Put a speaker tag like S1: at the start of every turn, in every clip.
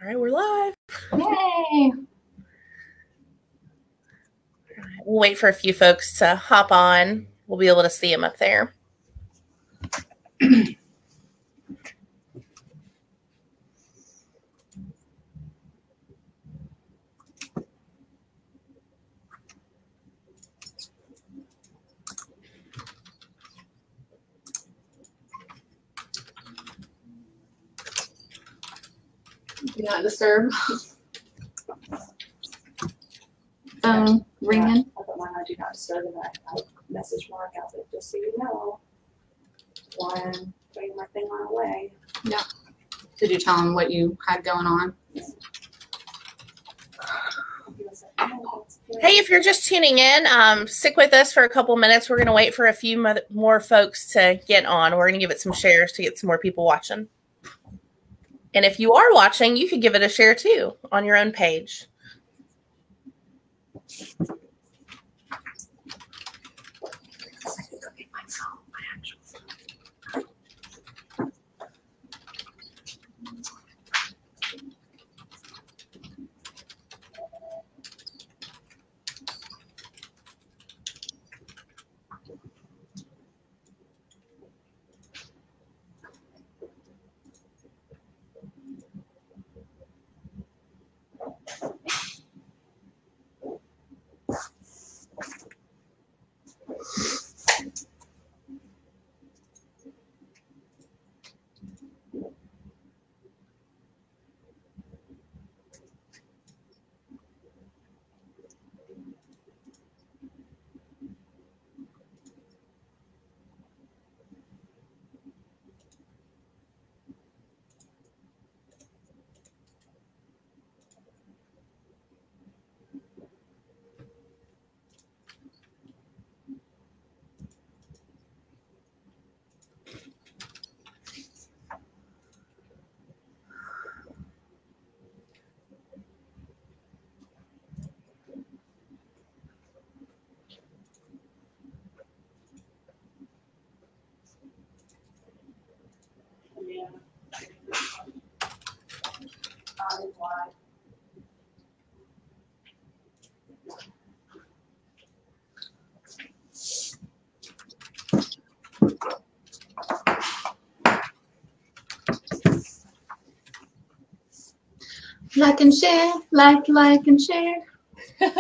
S1: All right, we're live.
S2: Yay!
S1: We'll wait for a few folks to hop on. We'll be able to see them up there.
S2: Do not disturb. Ringing.
S3: I put mine on do not disturb and I message Mark out there just so you know why I'm putting my thing on away.
S2: Yeah. Did you tell him what you had going on?
S1: Hey, if you're just tuning in, stick with us for a couple minutes. We're going to wait for a few more folks to get on. We're going to give it some shares to get some more people watching. And if you are watching, you could give it a share too on your own page.
S2: Like and share, like and share.
S3: I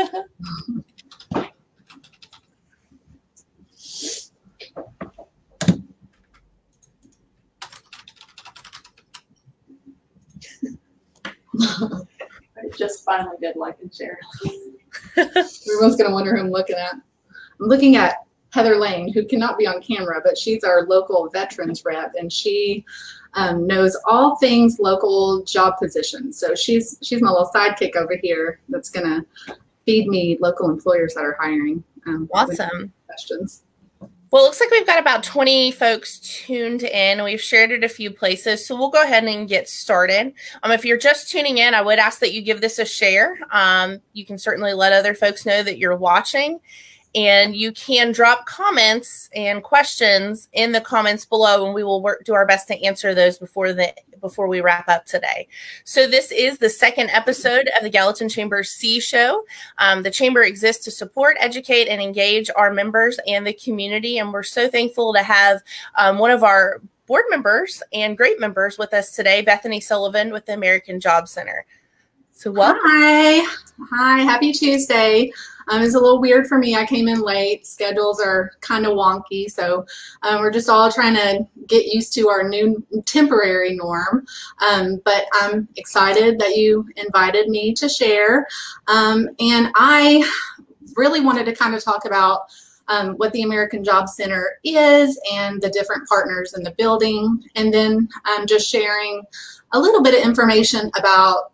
S3: just finally did like and share.
S2: Everyone's going to wonder who I'm looking at. I'm looking at Heather Lane, who cannot be on camera, but she's our local veterans rep, and she knows all things local job positions. So she's my little sidekick over here that's going to feed me local employers that are hiring.
S1: Awesome.
S2: Questions.
S1: Well, it looks like we've got about 20 folks tuned in. We've shared it a few places, so we'll go ahead and get started. If you're just tuning in, I would ask that you give this a share. You can certainly let other folks know that you're watching, and you can drop comments and questions in the comments below, and we will do our best to answer those before we wrap up today. So this is the second episode of the Gallatin Chamber's S.E.E Show. The Chamber exists to support, educate, and engage our members and the community, and we're so thankful to have one of our board members and great members with us today, Bethany Sullivan with the American Job Center. So welcome.
S2: Hi, happy Tuesday. It's a little weird for me. I came in late. Schedules are kind of wonky, so we're just all trying to get used to our new temporary norm. But I'm excited that you invited me to share. And I really wanted to kind of talk about what the American Job Center is and the different partners in the building, and then just sharing a little bit of information about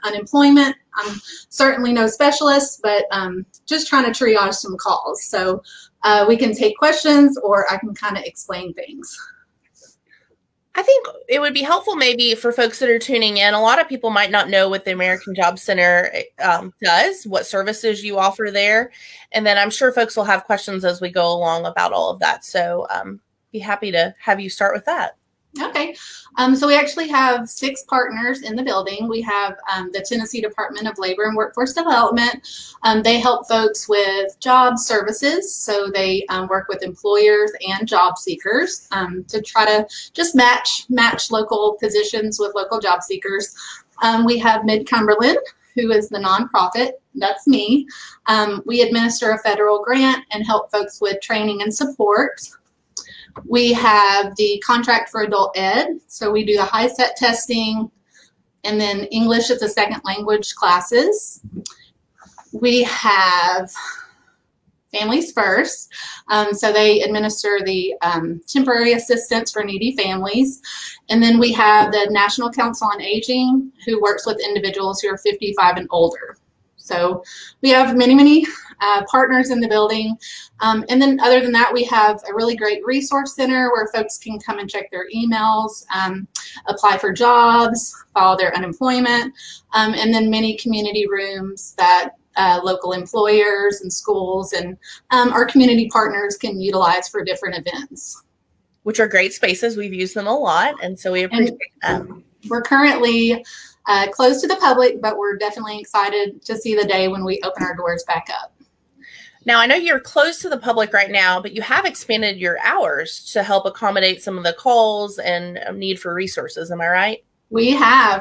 S2: unemployment. I'm certainly no specialist, but just trying to triage some calls. So we can take questions, or I can kind of explain things.
S1: I think it would be helpful maybe for folks that are tuning in. A lot of people might not know what the American Job Center does, what services you offer there. And then I'm sure folks will have questions as we go along about all of that. So be happy to have you start with that.
S2: Okay, so we actually have 6 partners in the building. We have the Tennessee Department of Labor and Workforce Development. They help folks with job services, so they work with employers and job seekers to try to just match local positions with local job seekers. We have Mid-Cumberland, who is the nonprofit. That's me. We administer a federal grant and help folks with training and support. We have the contract for adult ed, so we do the high-set testing, and then English as a second language classes. We have Families First, so they administer the temporary assistance for needy families. And then we have the National Council on Aging, who works with individuals who are 55 and older. So we have many partners in the building. And then other than that, we have a really great resource center where folks can come and check their emails, apply for jobs, file their unemployment, and then many community rooms that local employers and schools and our community partners can utilize for different events.
S1: Which are great spaces. We've used them a lot, and so we appreciate them.
S2: We're currently closed to the public, but we're definitely excited to see the day when we open our doors back up.
S1: Now, I know you're closed to the public right now, but you have expanded your hours to help accommodate some of the calls and need for resources. Am I right?
S2: We have.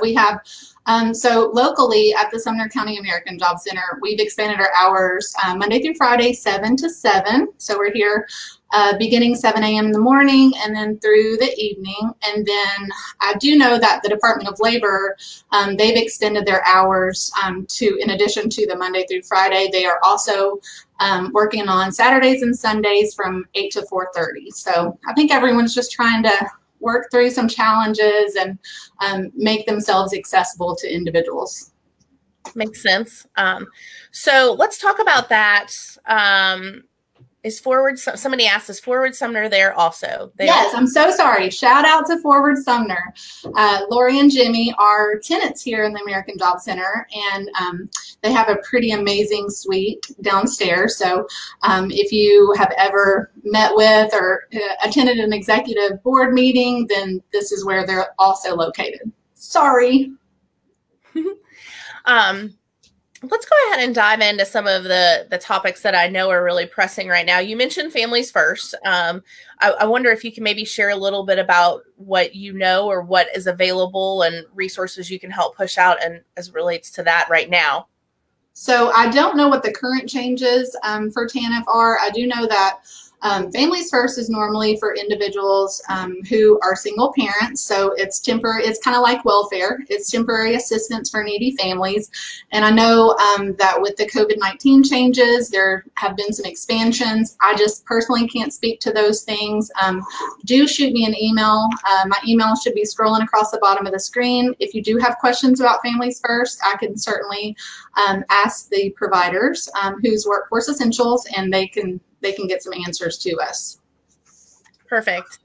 S2: So locally at the Sumner County American Job Center, we've expanded our hours Monday through Friday, 7 to 7. So we're here beginning 7 a.m. in the morning and then through the evening. And then I do know that the Department of Labor, they've extended their hours in addition to the Monday through Friday, they are also working on Saturdays and Sundays from 8 to 4:30. So I think everyone's just trying to work through some challenges and make themselves accessible to individuals.
S1: Makes sense. So let's talk about that. Somebody asked, is Forward Sumner there also?
S2: Yes, I'm so sorry. Shout out to Forward Sumner. Lori and Jimmy are tenants here in the American Job Center, and they have a pretty amazing suite downstairs. So if you have ever met with or attended an executive board meeting, then this is where they're also located. Sorry.
S1: Let's go ahead and dive into some of the topics that I know are really pressing right now. You mentioned Families First. I wonder if you can maybe share a little bit about what you know or what is available and resources you can help push out and as it relates to that right now.
S2: So I don't know what the current changes for TANF are. I do know that Families First is normally for individuals who are single parents, so it's temporary. It's kind of like welfare. It's temporary assistance for needy families. And I know that with the COVID-19 changes, there have been some expansions. I just personally can't speak to those things. Do shoot me an email. My email should be scrolling across the bottom of the screen. If you do have questions about Families First, I can certainly ask the providers who's Workforce Essentials, and they can get some answers to us.
S1: Perfect.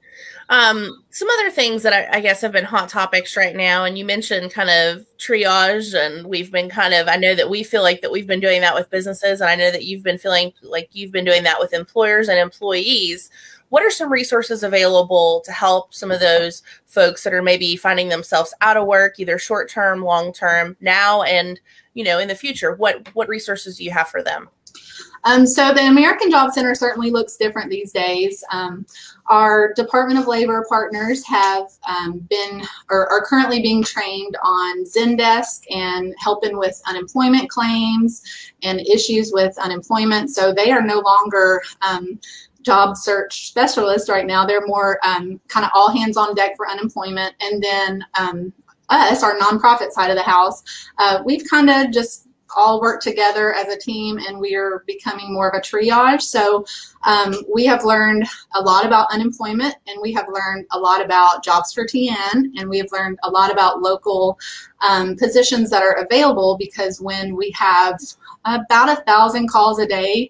S1: Some other things that I guess have been hot topics right now, and you mentioned kind of triage, and we've been I know that we feel like that we've been doing that with businesses, and I know that you've been feeling like you've been doing that with employers and employees. What are some resources available to help some of those folks that are maybe finding themselves out of work, either short-term, long-term, now and, in the future? What resources do you have for them?
S2: So the American Job Center certainly looks different these days. Our Department of Labor partners have are currently being trained on Zendesk and helping with unemployment claims and issues with unemployment. So they are no longer job search specialists right now. They're more kind of all hands on deck for unemployment. And then us, our nonprofit side of the house, we've kind of just all work together as a team, and we are becoming more of a triage. So we have learned a lot about unemployment, and we have learned a lot about jobs for TN, and we have learned a lot about local positions that are available, because when we have about 1,000 calls a day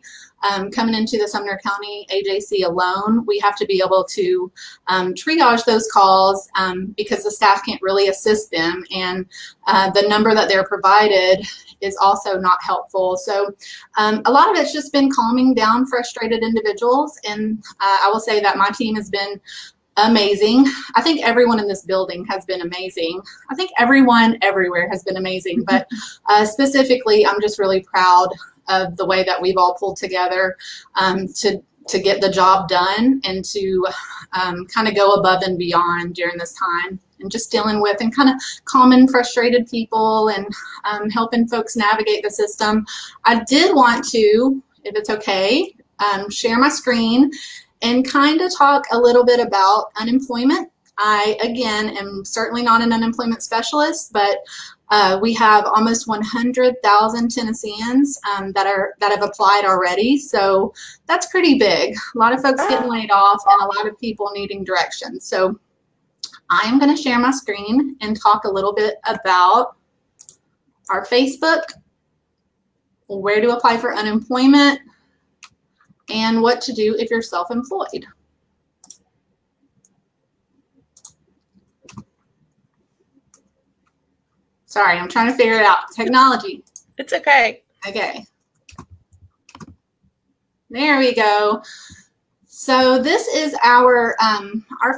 S2: coming into the Sumner County AJC alone, we have to be able to triage those calls because the staff can't really assist them, and the number that they're provided is also not helpful. So a lot of it's just been calming down frustrated individuals, and I will say that my team has been amazing. I think everyone in this building has been amazing. I think everyone everywhere has been amazing, but specifically, I'm just really proud of the way that we've all pulled together to get the job done and to kind of go above and beyond during this time, and just dealing with and kind of calming frustrated people and helping folks navigate the system. I did want to, if it's okay, share my screen and kind of talk a little bit about unemployment. I, again, am certainly not an unemployment specialist, but we have almost 100,000 Tennesseans that have applied already, so that's pretty big. A lot of folks getting laid off and a lot of people needing direction. So I'm going to share my screen and talk a little bit about our Facebook, where to apply for unemployment, and what to do if you're self-employed. Sorry, I'm trying to figure it out. Technology.
S1: It's okay.
S2: Okay. There we go. So this is our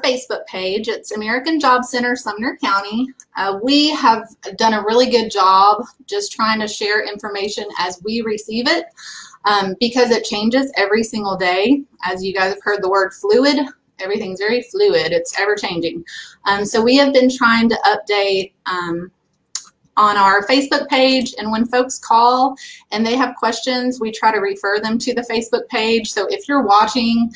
S2: Facebook page. It's American Job Center-Sumner County. We have done a really good job just trying to share information as we receive it because it changes every single day. As you guys have heard the word fluid, everything's very fluid. It's ever changing. So we have been trying to update on our Facebook page, and when folks call and they have questions, we try to refer them to the Facebook page. So if you're watching,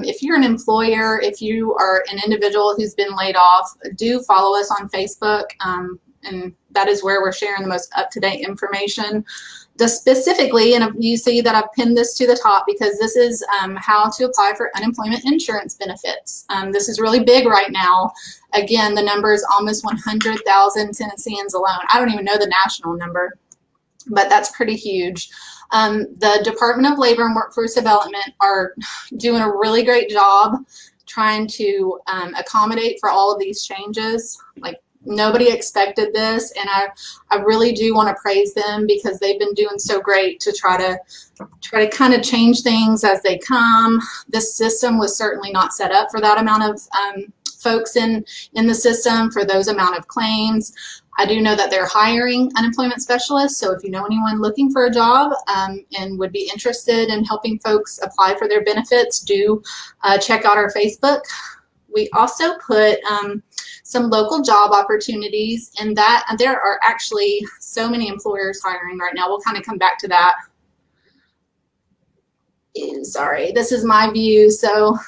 S2: if you're an employer, if you are an individual who's been laid off, do follow us on Facebook, and that is where we're sharing the most up-to-date information. Specifically, and you see that I've pinned this to the top because this is how to apply for unemployment insurance benefits. This is really big right now. Again, the number is almost 100,000 Tennesseans alone. I don't even know the national number, but that's pretty huge. The Department of Labor and Workforce Development are doing a really great job trying to accommodate for all of these changes. Like, nobody expected this, and I really do want to praise them because they've been doing so great to try to kind of change things as they come. This system was certainly not set up for that amount of folks in the system, for those amount of claims. I do know that they're hiring unemployment specialists, so if you know anyone looking for a job and would be interested in helping folks apply for their benefits, do check out our Facebook. We also put some local job opportunities, and that there are actually so many employers hiring right now. We'll kind of come back to that. Sorry, this is my view. So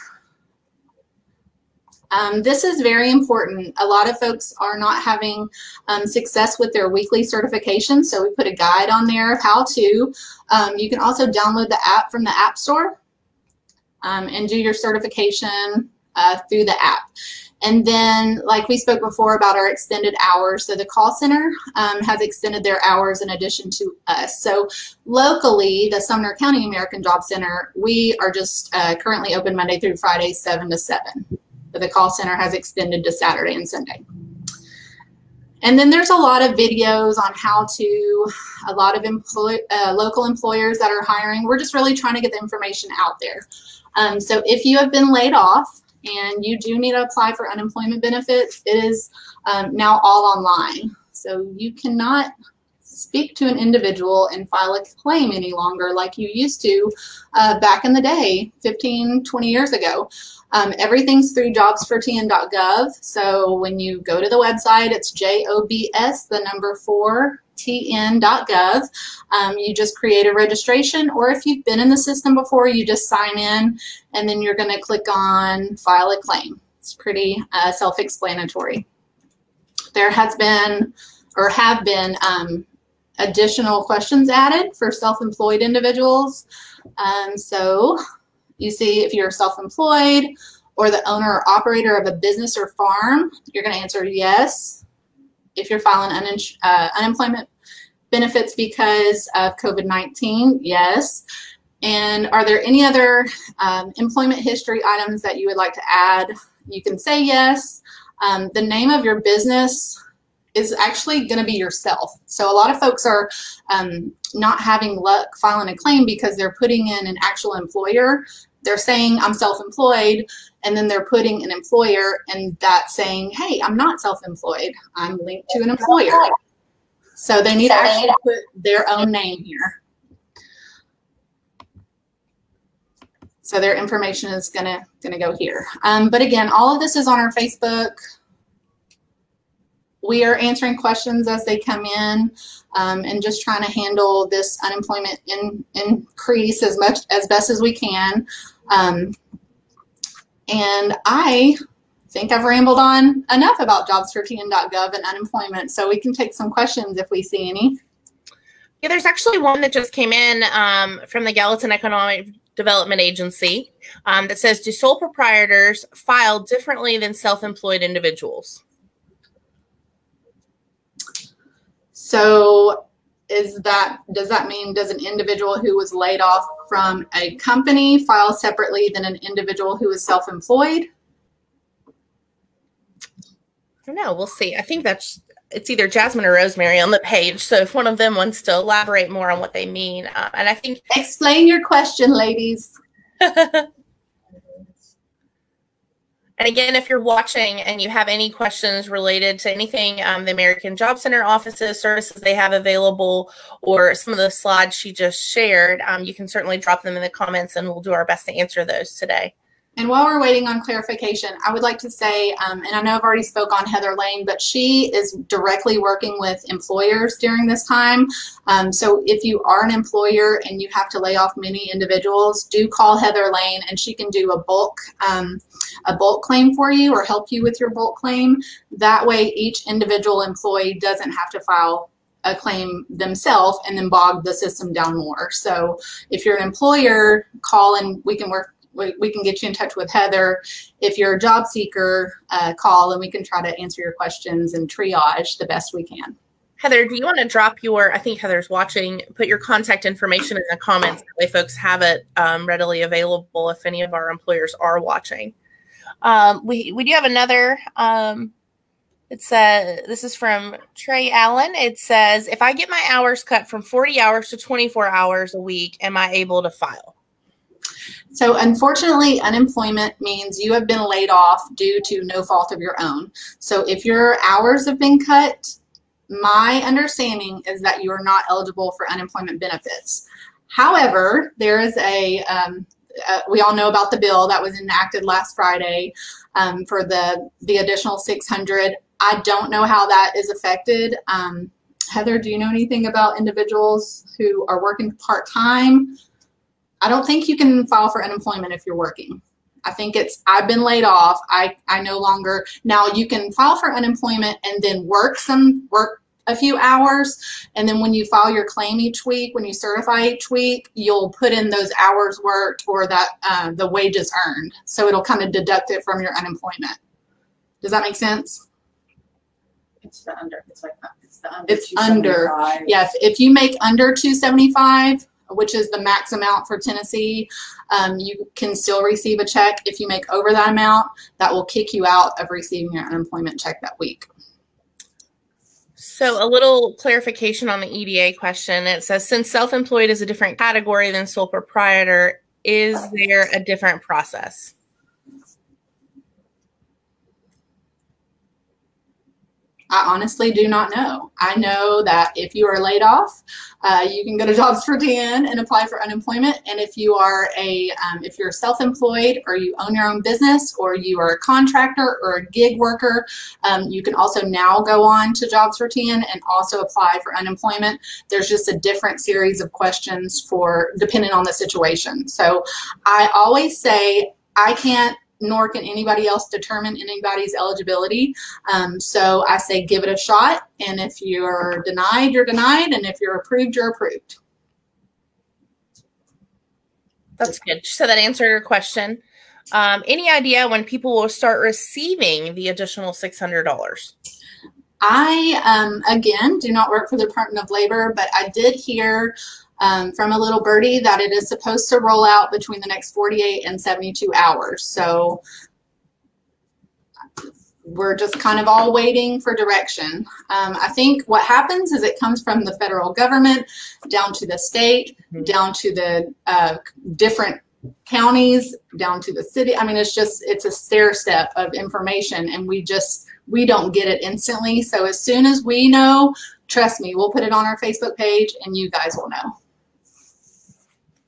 S2: this is very important. A lot of folks are not having success with their weekly certification, so we put a guide on there of how to. You can also download the app from the App Store and do your certification through the app. And then, like we spoke before about our extended hours, so the call center has extended their hours in addition to us. So locally, the Sumner County American Job Center, we are just currently open Monday through Friday, 7 to 7. But the call center has extended to Saturday and Sunday. And then there's a lot of videos on how to, a lot of local employers that are hiring. We're just really trying to get the information out there. So if you have been laid off, and you do need to apply for unemployment benefits, it is now all online. So you cannot speak to an individual and file a claim any longer like you used to back in the day, 15, 20 years ago. Everything's through jobsfortn.gov. So when you go to the website, it's JOBS4TN.gov. You just create a registration, or if you've been in the system before, you just sign in, and then you're going to click on File a Claim. It's pretty self-explanatory. There has been, or have been, additional questions added for self-employed individuals. So you see, if you're self-employed or the owner or operator of a business or farm, you're going to answer yes. If you're filing unemployment benefits because of COVID-19, yes. And are there any other employment history items that you would like to add? You can say yes. The name of your business is actually going to be yourself. So a lot of folks are not having luck filing a claim because they're putting in an actual employer. they're saying I'm self-employed, and then they're putting an employer, and that's saying, hey, I'm not self-employed. I'm linked to an employer. So they need to actually put their own name here. So their information is gonna go here. But again, all of this is on our Facebook. We are answering questions as they come in, and just trying to handle this unemployment increase as best as we can. And I think I've rambled on enough about jobs4tn.gov and unemployment, so we can take some questions if we see any.
S1: Yeah, there's actually one that just came in from the Gallatin Economic Development Agency that says, do sole proprietors file differently than self-employed individuals?
S2: So does that mean, does an individual who was laid off from a company file separately than an individual who is self-employed?
S1: I don't know. We'll see. I think it's either Jasmine or Rosemary on the page. So if one of them wants to elaborate more on what they mean, and I think.
S2: Explain your question, ladies.
S1: And again, if you're watching and you have any questions related to anything, the American Job Center offices, services they have available, or some of the slides she just shared, you can certainly drop them in the comments and we'll do our best to answer those today.
S2: And while we're waiting on clarification, I would like to say, and I know I've already spoke on Heather Lane, but she is directly working with employers during this time. So if you are an employer and you have to lay off many individuals, do call Heather Lane and she can do a bulk claim for you or help you with your bulk claim. That way each individual employee doesn't have to file a claim themselves and then bog the system down more. So if you're an employer, call and we can get you in touch with Heather. If you're a job seeker, call and we can try to answer your questions and triage the best we can.
S1: Heather, do you want to drop I think Heather's watching, put your contact information in the comments, that way folks have it readily available if any of our employers are watching. We do have another, this is from Trey Allen. It says, if I get my hours cut from 40 hours to 24 hours a week, am I able to file?
S2: So unfortunately, unemployment means you have been laid off due to no fault of your own. So if your hours have been cut, my understanding is that you are not eligible for unemployment benefits. However, there is we all know about the bill that was enacted last Friday for the additional $600. I don't know how that is affected. Heather, do you know anything about individuals who are working part-time? I don't think you can file for unemployment if you're working. I think I've been laid off. I no longer, now you can file for unemployment and then work a few hours. And then when you file your claim each week, when you certify each week, you'll put in those hours worked or that the wages earned. So it'll kind of deduct it from your unemployment. Does that make sense?
S3: It's the under. It's
S2: under. Yes. If you make under 275, which is the max amount for Tennessee, you can still receive a check. If you make over that amount, that will kick you out of receiving your unemployment check that week.
S1: So a little clarification on the EDA question. It says, since self-employed is a different category than sole proprietor, is there a different process?
S2: I honestly do not know. I know that if you are laid off, you can go to Jobs4TN and apply for unemployment. And if you are if you're self-employed or you own your own business or you are a contractor or a gig worker, you can also now go on to Jobs4TN and also apply for unemployment. There's just a different series of questions depending on the situation. So I always say I can't, nor can anybody else determine anybody's eligibility. So I say give it a shot, and if you're denied, you're denied, and if you're approved, you're approved.
S1: That's good. So that answered your question. Any idea when people will start receiving the additional $600?
S2: I, again, do not work for the Department of Labor, but I did hear from a little birdie that it is supposed to roll out between the next 48 and 72 hours. So we're just kind of all waiting for direction. I think what happens is it comes from the federal government down to the state, down to the different counties down to the city. I mean, it's a stair step of information, and we don't get it instantly. So as soon as we know, trust me, we'll put it on our Facebook page and you guys will know.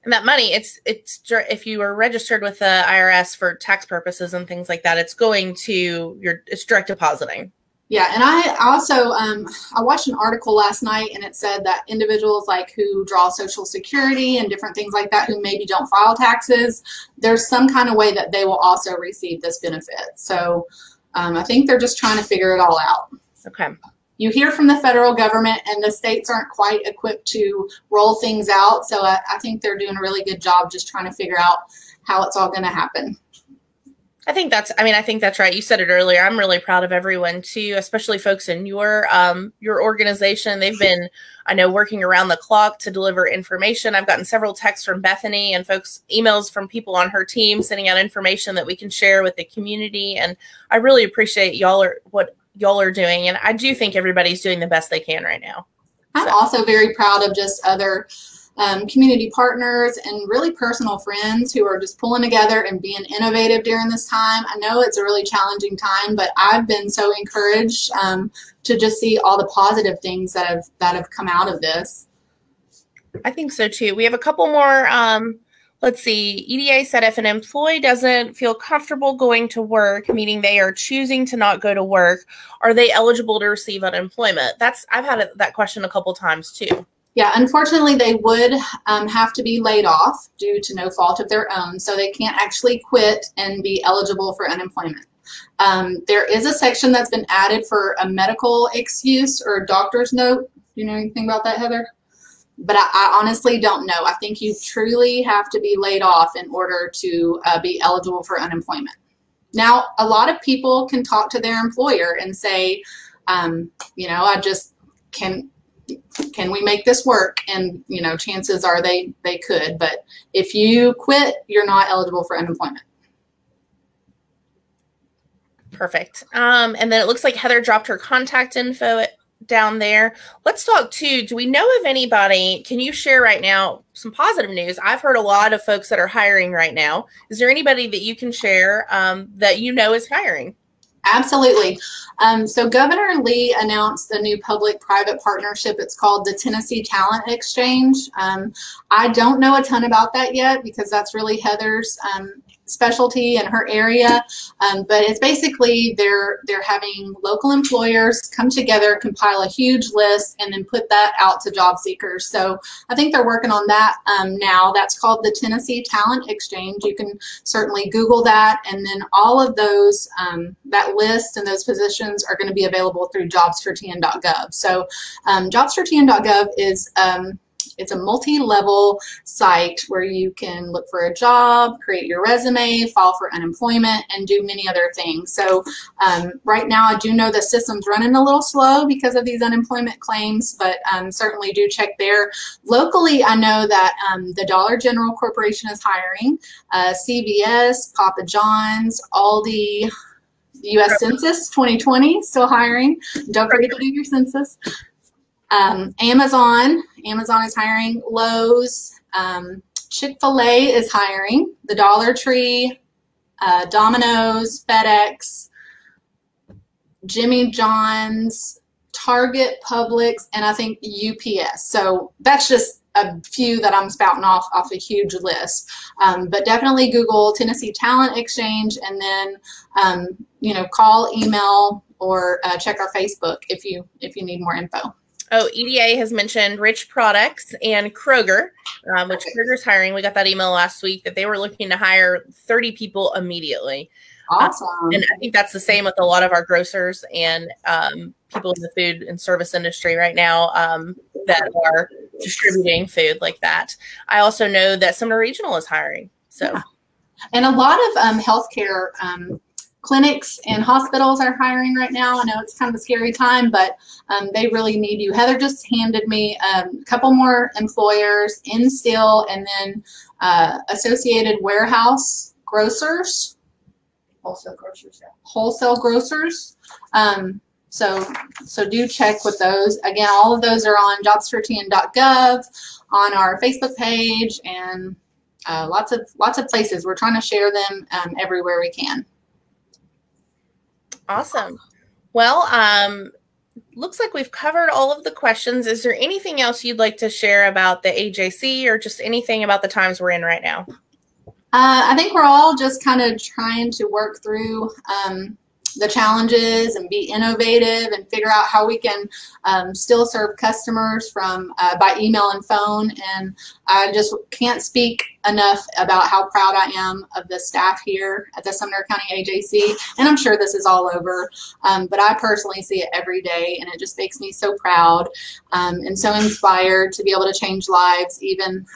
S1: And that money, it's if you are registered with the IRS for tax purposes and things like that, it's going to it's direct depositing.
S2: Yeah, and I also I watched an article last night, and it said that individuals like who draw Social Security and different things like that, who maybe don't file taxes, there's some kind of way that they will also receive this benefit. So I think they're just trying to figure it all out.
S1: Okay.
S2: You hear from the federal government, and the states aren't quite equipped to roll things out. So I think they're doing a really good job just trying to figure out how it's all going to happen.
S1: I think that's right. You said it earlier. I'm really proud of everyone too, especially folks in your organization. They've been, I know, working around the clock to deliver information. I've gotten several texts from Bethany and emails from people on her team sending out information that we can share with the community. And I really appreciate what y'all are doing. And I do think everybody's doing the best they can right now.
S2: I'm also very proud of just other community partners and really personal friends who are just pulling together and being innovative during this time. I know it's a really challenging time, but I've been so encouraged to just see all the positive things that have come out of this.
S1: I think so too. We have a couple more. Let's see. EDA said if an employee doesn't feel comfortable going to work, meaning they are choosing to not go to work, are they eligible to receive unemployment? I've had that question a couple times too.
S2: Yeah, unfortunately, they would have to be laid off due to no fault of their own, so they can't actually quit and be eligible for unemployment. There is a section that's been added for a medical excuse or a doctor's note. Do you know anything about that, Heather? But I honestly don't know. I think you truly have to be laid off in order to be eligible for unemployment. Now, a lot of people can talk to their employer and say, I just can we make this work? And, chances are they could. But if you quit, you're not eligible for unemployment.
S1: Perfect. And then it looks like Heather dropped her contact info down there. Let's talk too. Do we know of anybody? Can you share right now some positive news? I've heard a lot of folks that are hiring right now. Is there anybody that you can share that is hiring?
S2: Absolutely. So Governor Lee announced a new public-private partnership. It's called the Tennessee Talent Exchange. I don't know a ton about that yet because that's really Heather's specialty in her area, but it's basically they're having local employers come together, compile a huge list, and then put that out to job seekers. So I think they're working on that now. That's called the Tennessee Talent Exchange. You can certainly Google that, and then all of those that list and those positions are going to be available through jobs4tn.gov. So jobs4tn.gov is it's a multi-level site where you can look for a job, create your resume, file for unemployment, and do many other things. So right now I do know the system's running a little slow because of these unemployment claims, but certainly do check there. Locally, I know that the Dollar General Corporation is hiring, CVS, Papa John's, Aldi, U.S. Census 2020 still hiring. Don't forget to do your census. Amazon is hiring. Lowe's, Chick-fil-A is hiring. The Dollar Tree, Domino's, FedEx, Jimmy John's, Target, Publix, and I think UPS. So that's just a few that I'm spouting off a huge list. But definitely Google Tennessee Talent Exchange, and then call, email, or check our Facebook if you need more info.
S1: Oh, EDA has mentioned Rich Products and Kroger, which Kroger's hiring. We got that email last week that they were looking to hire 30 people immediately.
S2: Awesome.
S1: And I think that's the same with a lot of our grocers and people in the food and service industry right now that are distributing food like that. I also know that Sumner Regional is hiring. So,
S2: yeah. And a lot of healthcare clinics and hospitals are hiring right now. I know it's kind of a scary time, but they really need you. Heather just handed me a couple more employers in Steel, and then Associated Warehouse Grocers.
S3: Wholesale grocers, yeah.
S2: Wholesale grocers. So do check with those. Again, all of those are on jobs4tn.gov, on our Facebook page, and lots of places. We're trying to share them everywhere we can.
S1: Awesome. Well, looks like we've covered all of the questions. Is there anything else you'd like to share about the AJC or just anything about the times we're in right now?
S2: I think we're all just kind of trying to work through the challenges and be innovative and figure out how we can still serve customers from by email and phone. And I just can't speak enough about how proud I am of the staff here at the Sumner County AJC. And I'm sure this is all over, but I personally see it every day, and it just makes me so proud and so inspired to be able to change lives, even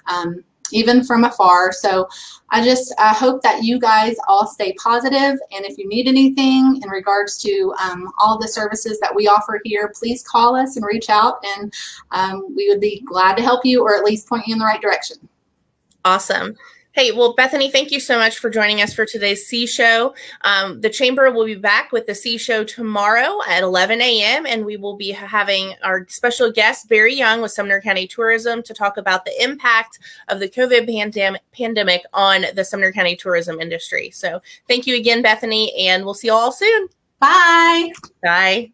S2: from afar. So I hope that you guys all stay positive, and if you need anything in regards to all the services that we offer here, please call us and reach out, and we would be glad to help you or at least point you in the right direction.
S1: Awesome. Hey, well, Bethany, thank you so much for joining us for today's S.E.E Show. The Chamber will be back with the S.E.E Show tomorrow at 11 a.m. and we will be having our special guest, Barry Young with Sumner County Tourism, to talk about the impact of the COVID pandemic on the Sumner County tourism industry. So thank you again, Bethany, and we'll see you all soon.
S2: Bye.
S1: Bye.